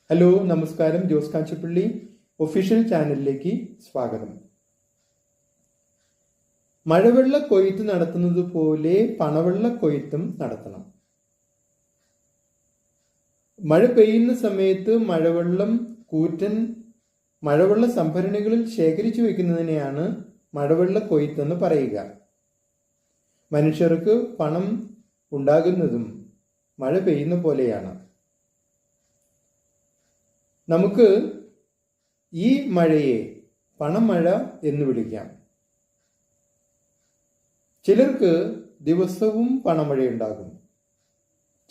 Hello, നമസ്കാരം. Jose Kachippally official ചാനലിലേക്ക് സ്വാഗതം. മഴവെള്ള കൊയ്ത്ത് നടത്തുന്നത് പോലെ പണവെള്ള കൊയ്ത്തും നടത്തണം. മഴ പെയ്യുന്ന സമയത്ത് മഴവെള്ളം കൂറ്റൻ മഴവെള്ള സംഭരണികളിൽ ശേഖരിച്ചു വെക്കുന്നതിനെയാണ് മഴവെള്ള കൊയ്ത്ത് എന്ന് പറയുക. മനുഷ്യർക്ക് പണം ഉണ്ടാകുന്നതും മഴ പെയ്യുന്ന പോലെയാണ്. നമുക്ക് ഈ മഴയെ പണമഴ എന്ന് വിളിക്കാം. ചിലർക്ക് ദിവസവും പണമഴയുണ്ടാകും,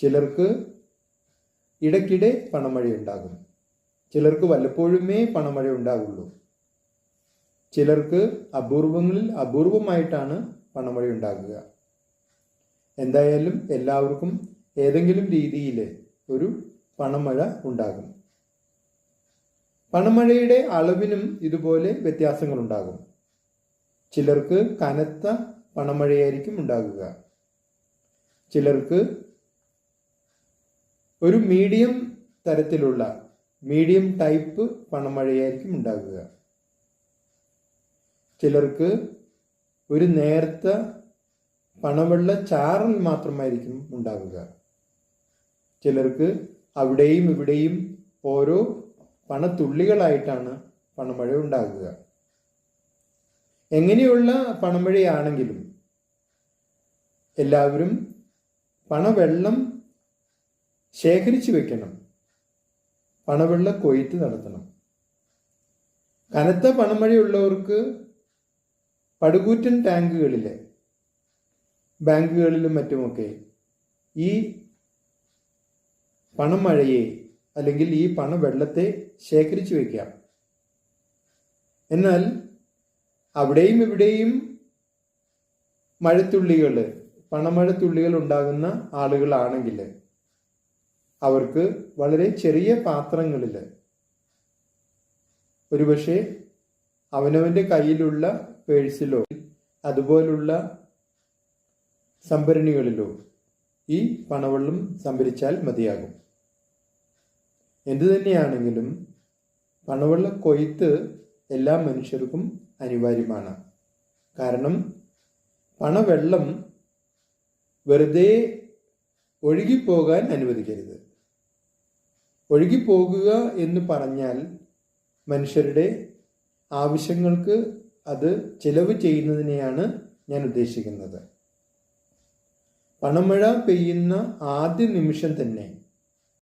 ചിലർക്ക് ഇടയ്ക്കിടെ പണമഴയുണ്ടാകും, ചിലർക്ക് വല്ലപ്പോഴുമേ പണമഴ ഉണ്ടാകുള്ളൂ, ചിലർക്ക് അപൂർവങ്ങളിൽ അപൂർവമായിട്ടാണ് പണമഴ ഉണ്ടാകുക. എന്തായാലും എല്ലാവർക്കും ഏതെങ്കിലും രീതിയിൽ ഒരു പണമഴ ഉണ്ടാകും. പണമഴയുടെ അളവിനും ഇതുപോലെ വ്യത്യാസങ്ങളുണ്ടാകും. ചിലർക്ക് കനത്ത പണമഴയായിരിക്കും ഉണ്ടാകുക, ചിലർക്ക് ഒരു മീഡിയം തരത്തിലുള്ള മീഡിയം ടൈപ്പ് പണമഴയായിരിക്കും ഉണ്ടാകുക, ചിലർക്ക് ഒരു നേർത്ത പണവെള്ള ചാറൽ മാത്രമായിരിക്കും ഉണ്ടാകുക, ചിലർക്ക് അവിടെയും ഇവിടെയും ഓരോ പണത്തുള്ളികളായിട്ടാണ് പണമഴ ഉണ്ടാകുക. എങ്ങനെയുള്ള പണമഴയാണെങ്കിലും എല്ലാവരും പണവെള്ളം ശേഖരിച്ചു വെക്കണം, പണവെള്ള കൊയ്ത്ത് നടത്തണം. കനത്ത പണമഴയുള്ളവർക്ക് പടുകൂറ്റൻ ടാങ്കുകളിലെ ബാങ്കുകളിലും മറ്റുമൊക്കെ ഈ പണമഴയെ അല്ലെങ്കിൽ ഈ പണവെള്ളത്തെ ശേഖരിച്ചു വയ്ക്കാം. എന്നാൽ അവിടെയും ഇവിടെയും പണമഴത്തുള്ളികൾ ഉണ്ടാകുന്ന ആളുകളാണെങ്കിൽ അവർക്ക് വളരെ ചെറിയ പാത്രങ്ങളിൽ, ഒരുപക്ഷെ അവനവൻ്റെ കയ്യിലുള്ള പേഴ്സിലോ അതുപോലുള്ള സംഭരണികളിലോ ഈ പണവെള്ളം സംഭരിച്ചാൽ മതിയാകും. എന്തു തന്നെയാണെങ്കിലും പണവെള്ള കൊയ്ത്ത് എല്ലാ മനുഷ്യർക്കും അനിവാര്യമാണ്. കാരണം പണവെള്ളം വെറുതെ ഒഴുകിപ്പോകാൻ അനുവദിക്കരുത്. ഒഴുകിപ്പോകുക എന്ന് പറഞ്ഞാൽ മനുഷ്യരുടെ ആവശ്യങ്ങൾക്ക് അത് ചിലവ് ചെയ്യുന്നതിനെയാണ് ഞാൻ ഉദ്ദേശിക്കുന്നത്. പണമഴ പെയ്യുന്ന ആദ്യ നിമിഷം തന്നെ